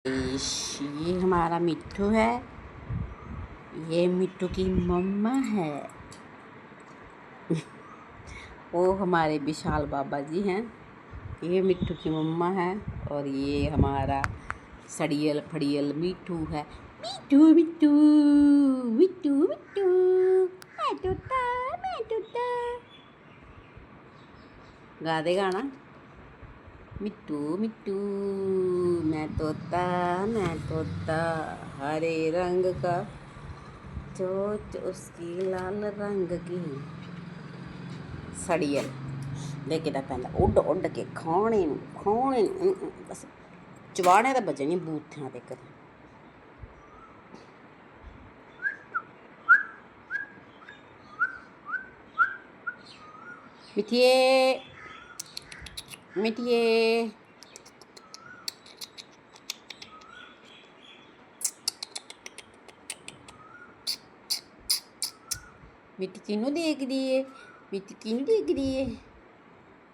ये हमारा मिट्ठू है। ये मिट्ठू की मम्मा है। वो हमारे विशाल बाबा जी हैं। ये मिट्ठू की मम्मा है और ये हमारा सड़ियल फड़ियल मिट्ठू है। मिट्ठू मिट्ठू मिट्ठू मिट्ठू मैं टूटा गा दे गाना। मिट्टू मिट्टू मैं तोता हरे रंग का, चोंच उसकी लाल रंग की। सड़ियल लेके ਤਾਂ ਪੈਂਦਾ ਉੱਡ ਕੇ ਖਾਣੇ ਨੂੰ ਬਸ ਚਵਾਣੇ ਤਾਂ ਬਚਣੀ ਬੂਥਿਆਂ ਤੇ ਕਦੇ। ਮਿੱਠੀਏ ਮਿੱਠੀਏ ਮਿੱਟੀ ਕਿਹਨੂੰ ਦੇਖਦੀ ਏ? ਮਿੱਟੀ ਕਿਹਨੂੰ ਦੇਖਦੀ ਏ?